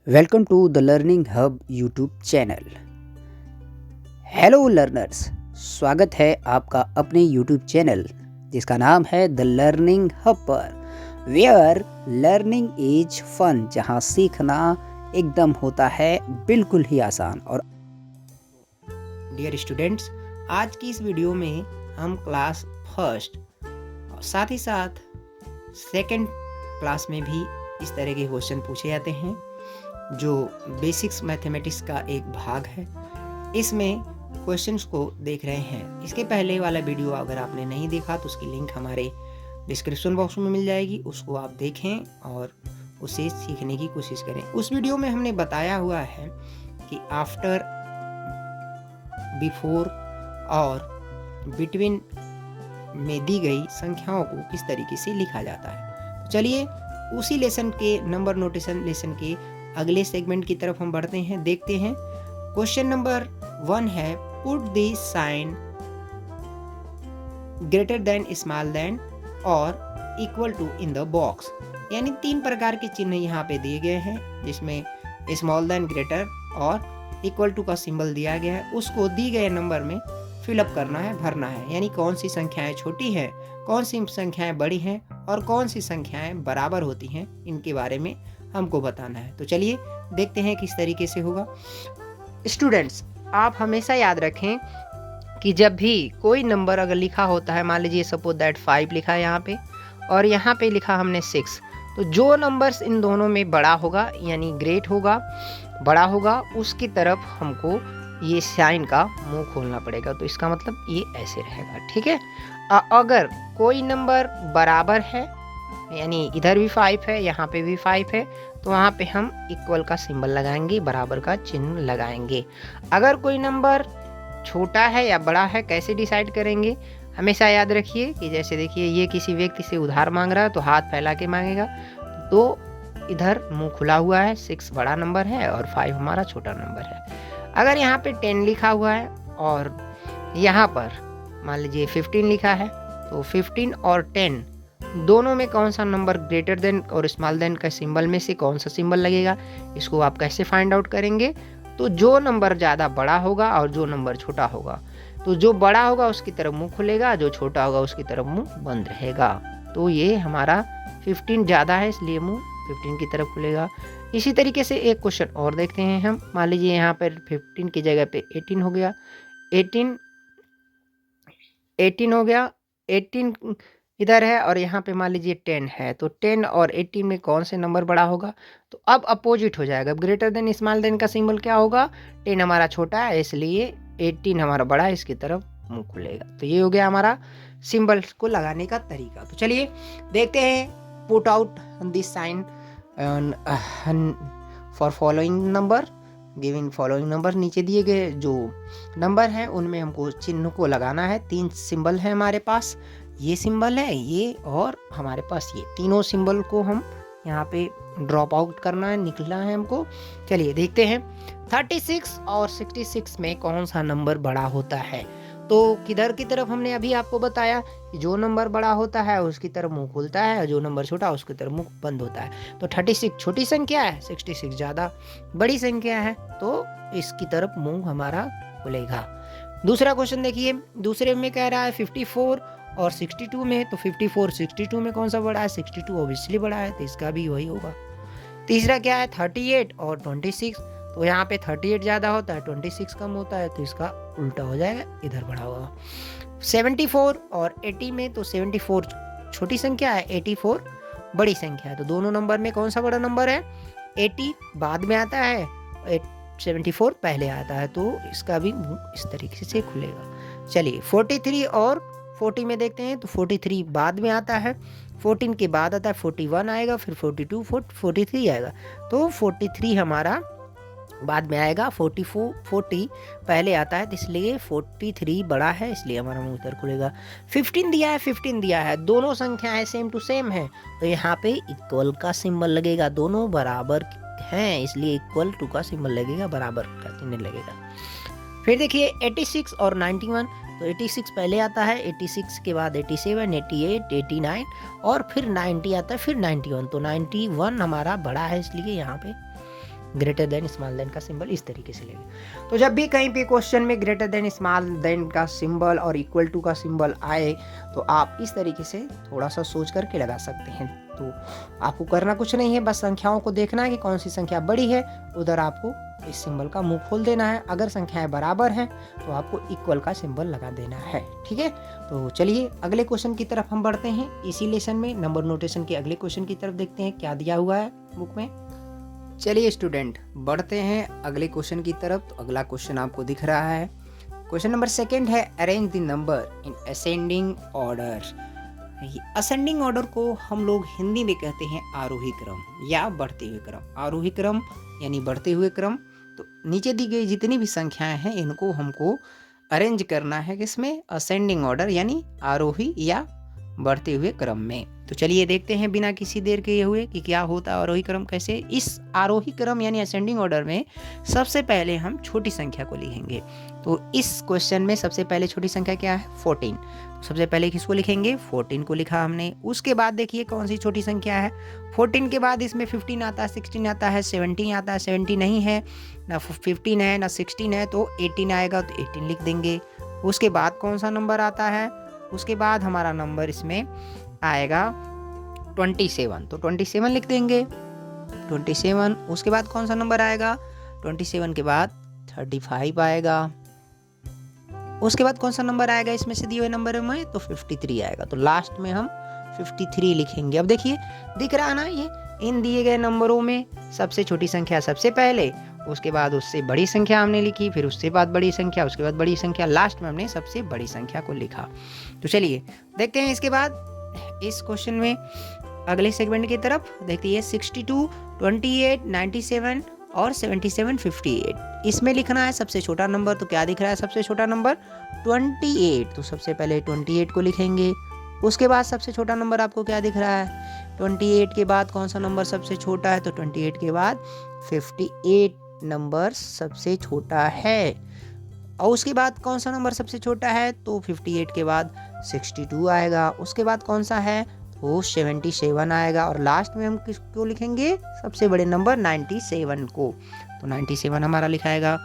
Welcome to the learning hub YouTube channel. Hello learners, स्वागत है आपका अपने यूट्यूब चैनल जिसका नाम है द लर्निंग हब पर, वेयर लर्निंग इज फन, जहां सीखना एकदम होता है बिल्कुल ही आसान। और डियर स्टूडेंट्स, आज की इस वीडियो में हम क्लास फर्स्ट और साथ ही साथ सेकंड क्लास में भी इस तरह के क्वेश्चन पूछे जाते हैं जो बेसिक्स मैथमेटिक्स का एक भाग है। इसमें क्वेश्चंस को देख रहे हैं। इसके पहले वाला वीडियो अगर आपने नहीं देखा तो उसकी लिंक हमारे डिस्क्रिप्शन बॉक्स में मिल जाएगी, उसको आप देखें और उसे सीखने की कोशिश करें। उस वीडियो में हमने बताया हुआ है कि आफ्टर, बिफोर और बिटवीन में दी गई संख्याओं को किस तरीके से लिखा जाता है। तो चलिए उसी लेसन के नंबर नोटेशन लेसन के अगले सेगमेंट की तरफ हम बढ़ते हैं, देखते हैं। क्वेश्चन नंबर 1 है, put the sign greater than, small than और equal to in the box. यानी 3 प्रकार के चिन्ह यहाँ पे दिए गए हैं जिसमें स्मॉल देन, ग्रेटर और इक्वल टू का सिंबल दिया गया है। उसको दी गए नंबर में फिलअप करना है, भरना है। यानी कौन सी संख्याएं छोटी हैं, कौन सी संख्याएं बड़ी हैं और कौन सी संख्याएं बराबर होती हैं, इनके बारे में हमको बताना है। तो चलिए देखते हैं किस तरीके से होगा। स्टूडेंट्स, आप हमेशा याद रखें कि जब भी कोई नंबर अगर लिखा होता है, मान लीजिए सपोज दैट 5 लिखा है यहाँ पे और यहाँ पे लिखा हमने 6, तो जो नंबर्स इन दोनों में बड़ा होगा यानी ग्रेट होगा, बड़ा होगा, उसकी तरफ हमको ये साइन का मुंह खोलना पड़ेगा। तो इसका मतलब ये ऐसे रहेगा, ठीक है। अगर कोई नंबर बराबर है यानी इधर भी 5 है, यहाँ पे भी 5 है, तो वहाँ पे हम इक्वल का सिंबल लगाएंगे, बराबर का चिन्ह लगाएंगे। अगर कोई नंबर छोटा है या बड़ा है, कैसे डिसाइड करेंगे? हमेशा याद रखिए कि जैसे देखिए ये किसी व्यक्ति से उधार मांग रहा है तो हाथ फैला के मांगेगा, तो इधर मुंह खुला हुआ है, 6 बड़ा नंबर है और 5 हमारा छोटा नंबर है। अगर यहाँ पे 10 लिखा हुआ है और यहाँ पर मान लीजिए 15 लिखा है, तो 15 और 10 दोनों में कौन सा नंबर ग्रेटर देन और स्मॉल देन का सिंबल में से कौन सा सिंबल लगेगा, इसको आप कैसे फाइंड आउट करेंगे? तो जो नंबर ज़्यादा बड़ा होगा और जो नंबर छोटा होगा, तो जो बड़ा होगा उसकी तरफ मुंह खुलेगा, जो छोटा होगा उसकी तरफ मुंह बंद रहेगा। तो ये हमारा 15 ज़्यादा है इसलिए मुंह 15 की तरफ खुलेगा। इसी तरीके से एक क्वेश्चन और देखते हैं हम। मान लीजिए यहाँ पर 15 की जगह पे 18 हो गया, 18 हो गया, 18 इधर है और यहाँ पे मान लीजिए 10 है, तो 10 और 18 में कौन से नंबर बड़ा होगा? तो अब अपोजिट हो जाएगा। ग्रेटर देन स्मॉल देन का सिंबल क्या होगा? 10 हमारा छोटा है इसलिए 18 हमारा बड़ा है, इसकी तरफ मुंह खुलेगा। तो ये हो गया हमारा सिंबल्स को लगाने का तरीका। तो चलिए देखते हैं, put out this sign for following number, given following number. नीचे दिए गए जो नंबर हैं उनमें हमको चिन्ह को लगाना है। 3 सिंबल है हमारे पास, ये सिंबल है, ये और हमारे पास ये तीनों सिंबल को हम यहाँ पे ड्रॉप आउट करना है, निकलना है हमको। चलिए देखते हैं 36 और 66 में कौन सा नंबर बड़ा होता है। तो किधर की तरफ हमने अभी आपको बताया कि जो नंबर बड़ा होता है उसकी तरफ मुंह खुलता है और जो नंबर छोटा उसकी तरफ मुंह बंद होता है। तो 36 छोटी संख्या है, 66 ज़्यादा बड़ी संख्या है, तो इसकी तरफ मुंह हमारा खुलेगा। दूसरा क्वेश्चन देखिए, दूसरे में कह रहा है 54 और 62 में, तो 54 62 में कौन सा बड़ा है? 62 ऑब्वियसली बड़ा है, तो इसका भी वही होगा। तीसरा क्या है? 38 और 26, तो यहाँ पे 38 ज़्यादा होता है, 26 कम होता है, तो इसका उल्टा हो जाएगा, इधर बड़ा होगा। 74 और 80 में, तो 74 छोटी संख्या है, 84 बड़ी संख्या है, तो दोनों नंबर में कौन सा बड़ा नंबर है? 80 बाद में आता है, 74 पहले आता है, तो इसका भी मुंह इस तरीके से खुलेगा। चलिए 43 और 40 में देखते हैं, तो 43 बाद में आता है, 14 के बाद आता है 41 आएगा, फिर 42, 43 आएगा, तो 43 हमारा बाद में आएगा, 40 पहले आता है, तो इसलिए 43 बड़ा है, इसलिए हमारा मुंह इधर खुलेगा। 15 दिया है, दोनों संख्याएं सेम टू सेम है, तो यहाँ पे इक्वल का सिंबल लगेगा, दोनों बराबर हैं इसलिए इक्वल टू का सिंबल लगेगा, बराबर का चिन्ह लगेगा। फिर देखिए 86 और 91, तो 86 पहले आता है, 86 के बाद 87, 88, 89 और फिर 90 आता है, फिर 91, तो 91 हमारा बड़ा है इसलिए यहाँ पे ग्रेटर देन स्मॉल देन का सिंबल इस तरीके से लेंगे। तो जब भी कहीं पे क्वेश्चन में ग्रेटर देन स्मॉल देन का सिंबल और इक्वल टू का सिंबल आए तो आप इस तरीके से थोड़ा सा सोच करके लगा सकते हैं। तो आपको करना कुछ नहीं है, बस संख्याओं को देखना है कि कौन सी संख्या बड़ी है, उधर आपको इस सिंबल का मुंह खोल देना है। अगर संख्याएं बराबर हैं तो आपको इक्वल का सिंबल लगा देना है। ठीक है, तो चलिए अगले क्वेश्चन की तरफ हम बढ़ते हैं। इसी लेसन में नंबर नोटेशन के अगले क्वेश्चन की तरफ देखते हैं क्या दिया हुआ है बुक में। चलिए स्टूडेंट बढ़ते हैं अगले क्वेश्चन की तरफ। तो अगला क्वेश्चन आपको दिख रहा है, क्वेश्चन नंबर 2 है arrange the number in ascending order. Ascending order को हम लोग हिंदी में कहते हैं आरोही क्रम या बढ़ते हुए क्रम। आरोही क्रम यानी बढ़ते हुए क्रम। तो नीचे दी गई जितनी भी संख्याएं हैं इनको हमको अरेंज करना है किसमें, असेंडिंग ऑर्डर यानी आरोही या बढ़ते हुए क्रम में। तो चलिए देखते हैं बिना किसी देर के हुए कि क्या होता है आरोही क्रम कैसे। इस आरोही क्रम यानी असेंडिंग ऑर्डर में सबसे पहले हम छोटी संख्या को लिखेंगे। तो इस क्वेश्चन में सबसे पहले छोटी संख्या क्या है, 14। तो सबसे पहले किसको लिखेंगे, 14 को लिखा हमने। उसके बाद देखिए कौन सी छोटी संख्या है, 14 के बाद इसमें 15 आता है, 16 आता है, 17 आता है। 17 नहीं है, ना 15 है, ना 16 है, तो 18 आएगा, तो 18 लिख देंगे। उसके बाद कौन सा नंबर आता है, उसके बाद हमारा नंबर इसमें आएगा 27, तो 27 लिख देंगे, 27। उसके बाद कौन सा नंबर आएगा, 27 के बाद 35 आएगा। उसके बाद कौन सा नंबर आएगा इसमें से दिए हुए नंबर में, तो 53 आएगा। तो लास्ट में हम 53 लिखेंगे। अब देखिए दिख रहा ना, ये इन दिए गए नंबरों में सबसे छोटी संख्या सबसे पहले, उसके बाद उससे बड़ी संख्या हमने लिखी, फिर उससे बाद बड़ी संख्या, उसके बाद बड़ी संख्या, लास्ट में हमने सबसे बड़ी संख्या को लिखा। तो चलिए देखते हैं इसके बाद इस क्वेश्चन में अगले सेगमेंट की तरफ। देखिए 62, 28, 97 और 77, 58 इसमें लिखना है सबसे छोटा नंबर। तो क्या दिख रहा है सबसे छोटा नंबर, 28। तो सबसे पहले 28 को लिखेंगे। उसके बाद सबसे छोटा नंबर आपको क्या दिख रहा है, 28 के बाद कौन सा नंबर सबसे छोटा है, तो 28 के बाद 58 नंबर सबसे छोटा है। और उसके बाद कौन सा नंबर सबसे छोटा है, तो 58 के बाद 62 आएगा। उसके बाद कौन सा है, तो 77 आएगा। और लास्ट में हम किसको लिखेंगे, सबसे बड़े नंबर 97 को। तो 97 हमारा लिखाएगा।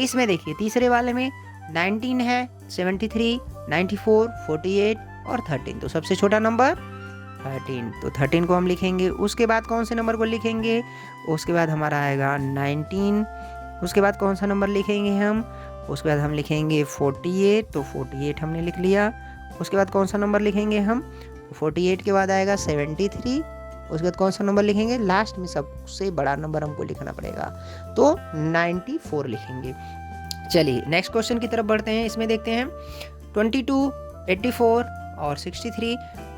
इसमें देखिए तीसरे वाले में 19 है, 73, 94, 48 और 13। तो सबसे छोटा नंबर 13, तो 13 को हम लिखेंगे। उसके बाद कौन से नंबर को लिखेंगे, उसके बाद हमारा आएगा 19। उसके बाद कौन सा नंबर लिखेंगे हम, उसके बाद हम लिखेंगे 48। तो 48 हमने लिख लिया। उसके बाद कौन सा नंबर लिखेंगे हम, 48 के बाद आएगा 73। उसके बाद कौन सा नंबर लिखेंगे, लास्ट में सबसे बड़ा नंबर हमको लिखना पड़ेगा, तो 94 लिखेंगे। चलिए नेक्स्ट क्वेश्चन की तरफ बढ़ते हैं। इसमें देखते हैं 22, 84 और 63,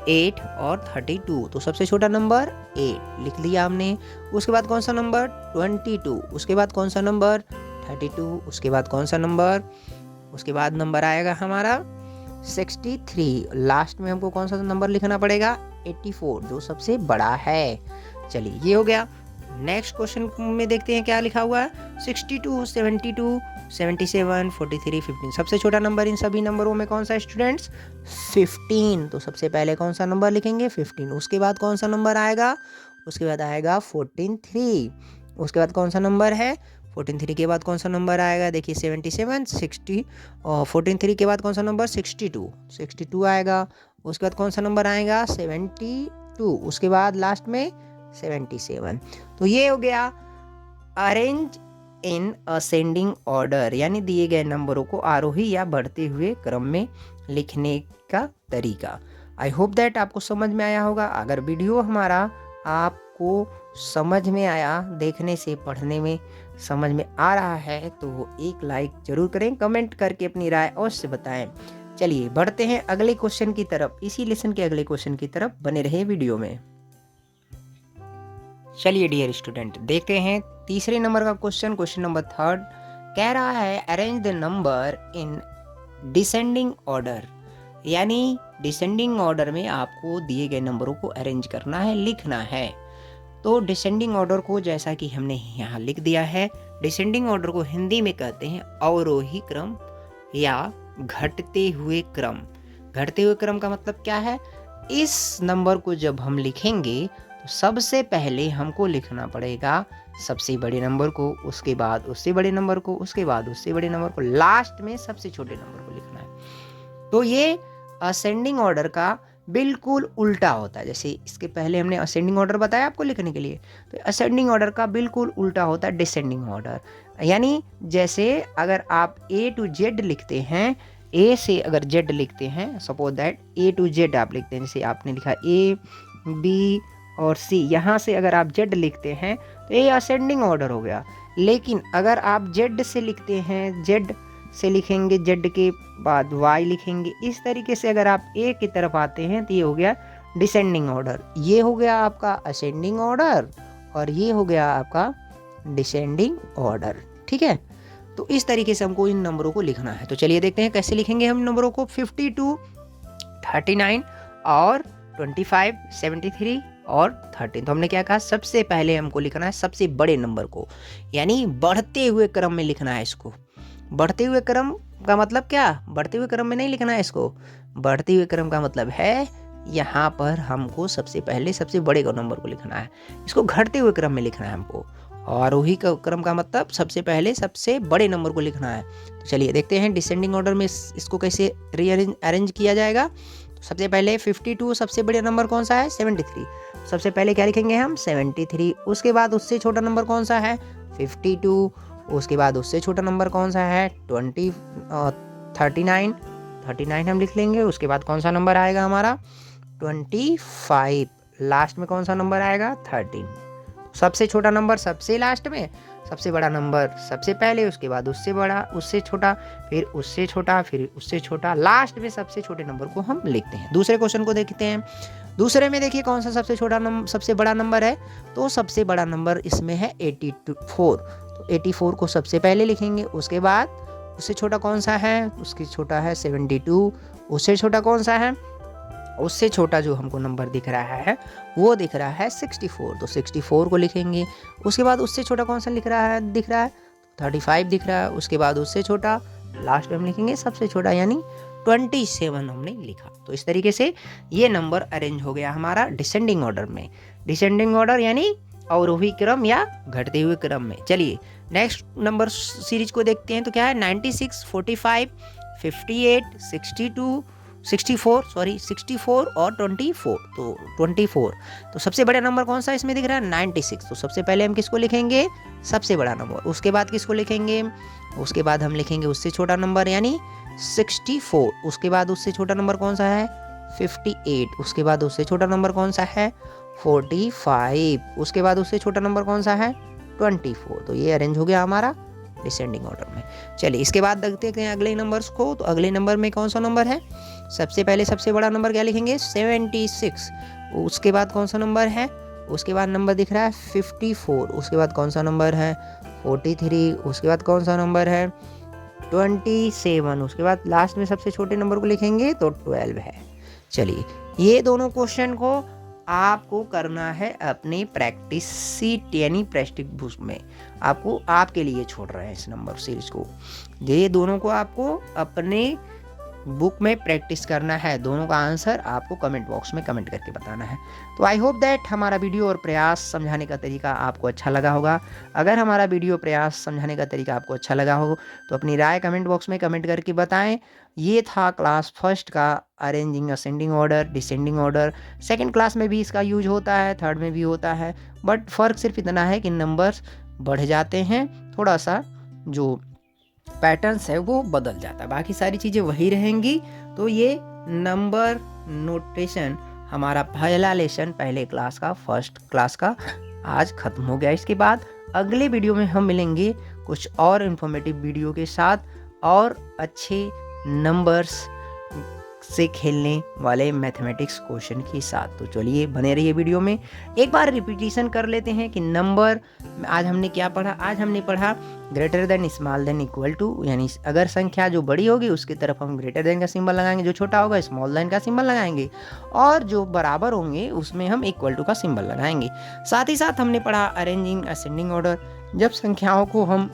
8 और 32। तो सबसे छोटा नंबर 8 लिख लिया हमने। उसके बाद कौन सा नंबर, 22। उसके बाद कौन सा नंबर, 32। उसके बाद कौन सा नंबर, उसके बाद नंबर आएगा हमारा 63। लास्ट में हमको कौन सा नंबर लिखना पड़ेगा, 84, जो सबसे बड़ा है। चलिए ये हो गया। नेक्स्ट क्वेश्चन में देखते हैं क्या लिखा हुआ है, 62, 72, 77, 43, 15। सबसे छोटा नंबर इन सभी नंबरों में कौन सा है स्टूडेंट्स, 15। तो सबसे पहले कौन सा नंबर लिखेंगे, 15। उसके बाद कौन सा नंबर आएगा, उसके बाद आएगा 143। उसके बाद कौन सा नंबर है, 143 के बाद कौन सा नंबर आएगा, देखिए 77, 60 और 143 के बाद कौन सा नंबर, 62 आएगा। उसके बाद कौन सा नंबर आएगा, 72। उसके बाद लास्ट में 77। तो ये हो गया अरेंज इन असेंडिंग ऑर्डर, यानी दिए गए नंबरों को आरोही या बढ़ते हुए क्रम में लिखने का तरीका। आई होप दैट आपको समझ में आया होगा। अगर वीडियो हमारा आपको समझ में आया, देखने से पढ़ने में समझ में आ रहा है, तो एक लाइक जरूर करें, कमेंट करके अपनी राय अवश्य बताएं। चलिए बढ़ते हैं अगले क्वेश्चन की तरफ। इसी लेसन के अगले क्वेश्चन की तरफ बने रहे वीडियो में। चलिए डियर स्टूडेंट देखते हैं तीसरे नंबर का क्वेश्चन, क्वेश्चन नंबर 3 कह रहा है arrange the number in descending order, यानी डिसेंडिंग ऑर्डर में आपको दिए गए नंबरों को अरेंज करना है, लिखना है। तो डिसेंडिंग ऑर्डर को जैसा कि हमने यहाँ लिख दिया है, डिसेंडिंग ऑर्डर को हिंदी में कहते हैं अवरोही क्रम या घटते हुए क्रम। घटते हुए क्रम का मतलब क्या है, इस नंबर को जब हम लिखेंगे तो सबसे पहले हमको लिखना पड़ेगा सबसे बड़े नंबर को, उसके बाद उससे बड़े नंबर को, उसके बाद उससे बड़े नंबर को, लास्ट में सबसे छोटे नंबर को लिखना है। तो ये असेंडिंग ऑर्डर का बिल्कुल उल्टा होता है। जैसे इसके पहले हमने असेंडिंग ऑर्डर बताया आपको लिखने के लिए, तो असेंडिंग ऑर्डर का बिल्कुल उल्टा होता है डिसेंडिंग ऑर्डर। यानी जैसे अगर आप ए टू जेड लिखते हैं, ए से अगर जेड लिखते हैं, suppose that A to Z आप लिखते हैं, जैसे आपने लिखा ए बी और सी, यहाँ से अगर आप जेड लिखते हैं तो ये असेंडिंग ऑर्डर हो गया। लेकिन अगर आप जेड से लिखते हैं, जेड से लिखेंगे, जेड के बाद वाई लिखेंगे, इस तरीके से अगर आप ए की तरफ आते हैं तो ये हो गया डिसेंडिंग ऑर्डर। ये हो गया आपका असेंडिंग ऑर्डर और ये हो गया आपका डिसेंडिंग ऑर्डर। ठीक है, तो इस तरीके से हमको इन नंबरों को लिखना है। तो चलिए देखते हैं कैसे लिखेंगे हम नंबरों को। 52, 39 और 25, 73 और 13। तो हमने क्या कहा, सबसे पहले हमको लिखना है सबसे बड़े नंबर को, यानी बढ़ते हुए क्रम में लिखना है इसको। बढ़ते हुए क्रम का मतलब क्या, बढ़ते हुए क्रम में नहीं लिखना है इसको। बढ़ते हुए क्रम का मतलब है यहाँ पर हमको सबसे पहले सबसे बड़े नंबर को लिखना है, इसको घटते हुए क्रम में लिखना है हमको। आरोही का क्रम का मतलब सबसे पहले सबसे बड़े नंबर को लिखना है। तो चलिए देखते हैं डिसेंडिंग ऑर्डर में इसको कैसे अरेंज किया जाएगा। तो सबसे पहले 52, सबसे बड़ा नंबर कौन सा है, 73। सबसे पहले क्या लिखेंगे हम, 73। उसके बाद उससे छोटा नंबर कौन सा है, 52। उसके बाद उससे छोटा नंबर कौन सा है, 39 हम लिख लेंगे। उसके बाद कौन सा नंबर आएगा हमारा, 25। लास्ट में कौन सा नंबर आएगा, 13। सबसे छोटा नंबर सबसे लास्ट में, सबसे बड़ा नंबर सबसे पहले, उसके बाद उससे बड़ा, उससे छोटा, फिर उससे छोटा, फिर उससे छोटा, लास्ट में सबसे छोटे नंबर को हम लिखते हैं। दूसरे क्वेश्चन को देखते हैं। दूसरे में देखिए कौन सा सबसे छोटा नंबर, सबसे बड़ा नंबर है। तो सबसे बड़ा नंबर इसमें है 84। तो 84 को सबसे पहले लिखेंगे। उसके बाद उससे छोटा कौन सा है, उसकी छोटा है 72। उससे छोटा कौन सा है, उससे छोटा जो हमको नंबर दिख रहा है वो दिख रहा है 64। तो 64 को लिखेंगे। उसके बाद उससे छोटा कौन सा दिख रहा है 35 दिख रहा है। उसके बाद उससे छोटा, लास्ट में हम लिखेंगे सबसे छोटा, यानी 27 हमने लिखा। तो इस तरीके से ये नंबर अरेंज हो गया हमारा डिसेंडिंग ऑर्डर में। डिसेंडिंग ऑर्डर यानी अवरोही क्रम या घटते हुए क्रम में। चलिए नेक्स्ट नंबर सीरीज को देखते हैं। तो क्या है, 96, 45, 58, 64 और 24। तो 24, तो सबसे बड़ा नंबर कौन सा इसमें दिख रहा है, 96। तो सबसे पहले हम किसको लिखेंगे, सबसे बड़ा नंबर। उसके बाद किसको लिखेंगे, उसके बाद हम लिखेंगे उससे छोटा नंबर यानी 64। उसके बाद उससे छोटा नंबर कौन सा है, 58। उसके बाद उससे छोटा नंबर कौन सा है, 45। उसके बाद उससे छोटा नंबर कौन सा है, 24। तो ये अरेंज हो गया हमारा डिसेंडिंग ऑर्डर में। चलिए इसके बाद देखते हैं अगले नंबर्स को। तो अगले नंबर में कौन सा नंबर है, सबसे पहले सबसे बड़ा नंबर क्या लिखेंगे, 76। उसके बाद कौन सा नंबर है, उसके बाद नंबर दिख रहा है 54। उसके बाद कौन सा नंबर है, 43। उसके बाद कौन सा नंबर है, 27। उसके बाद लास्ट में सबसे छोटे नंबर को लिखेंगे तो 12 है। चलिए ये दोनों क्वेश्चन को आपको करना है अपने प्रैक्टिस सीट यानी प्रैक्टिस बुक में। आपको आपके लिए छोड़ रहे हैं इस नंबर सीरीज को। ये दोनों को आपको अपने बुक में प्रैक्टिस करना है। दोनों का आंसर आपको कमेंट बॉक्स में कमेंट करके बताना है। तो आई होप दैट हमारा वीडियो और प्रयास समझाने का तरीका आपको अच्छा लगा होगा। अगर हमारा वीडियो प्रयास समझाने का तरीका आपको अच्छा लगा हो तो अपनी राय कमेंट बॉक्स में कमेंट करके बताएं। ये था क्लास फर्स्ट का arranging ascending order, descending order. Second class में भी इसका यूज होता है, थर्ड में भी होता है, बट फ़र्क सिर्फ इतना है कि नंबर्स बढ़ जाते हैं, थोड़ा सा जो पैटर्न्स है वो बदल जाता है, बाकी सारी चीज़ें वही रहेंगी। तो ये नंबर नोटेशन हमारा पहला लेसन पहले क्लास का, फर्स्ट क्लास का आज ख़त्म हो गया। इसके बाद अगले वीडियो में हम मिलेंगे कुछ और इन्फॉर्मेटिव वीडियो के साथ और अच्छे नंबर्स से खेलने वाले मैथमेटिक्स क्वेश्चन के साथ। तो चलिए बने रहिए वीडियो में। एक बार रिपीटिशन कर लेते हैं कि नंबर आज हमने क्या पढ़ा। आज हमने पढ़ा greater than, small than, equal to, यानी अगर संख्या जो बड़ी होगी उसकी तरफ हम ग्रेटर देन का सिंबल लगाएंगे, जो छोटा होगा स्मॉल देन का सिंबल लगाएंगे, और जो बराबर होंगे उसमें हम इक्वल टू का सिंबल लगाएंगे। साथ ही साथ हमने पढ़ा अरेंजिंग असेंडिंग ऑर्डर, जब संख्याओं को हम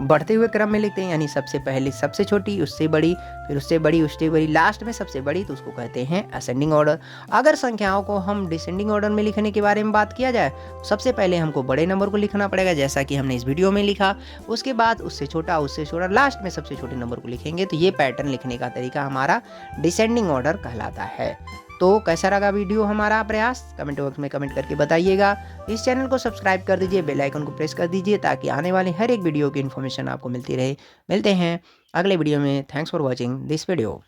बढ़ते हुए क्रम में लिखते हैं, यानी सबसे पहले सबसे छोटी, उससे बड़ी, फिर उससे बड़ी, उससे बड़ी, लास्ट में सबसे बड़ी, तो उसको कहते हैं असेंडिंग ऑर्डर। अगर संख्याओं को हम डिसेंडिंग ऑर्डर में लिखने के बारे में बात किया जाए तो सबसे पहले हमको बड़े नंबर को लिखना पड़ेगा, जैसा कि हमने इस वीडियो में लिखा। उसके बाद उससे छोटा, उससे छोटा, लास्ट में सबसे छोटे नंबर को लिखेंगे। तो ये पैटर्न लिखने का तरीका हमारा डिसेंडिंग ऑर्डर कहलाता है। तो कैसा लगा वीडियो हमारा प्रयास, कमेंट बॉक्स में कमेंट करके बताइएगा। इस चैनल को सब्सक्राइब कर दीजिए, बेल आइकन को प्रेस कर दीजिए, ताकि आने वाले हर एक वीडियो की इन्फॉर्मेशन आपको मिलती रहे। मिलते हैं अगले वीडियो में। Thanks for watching this video.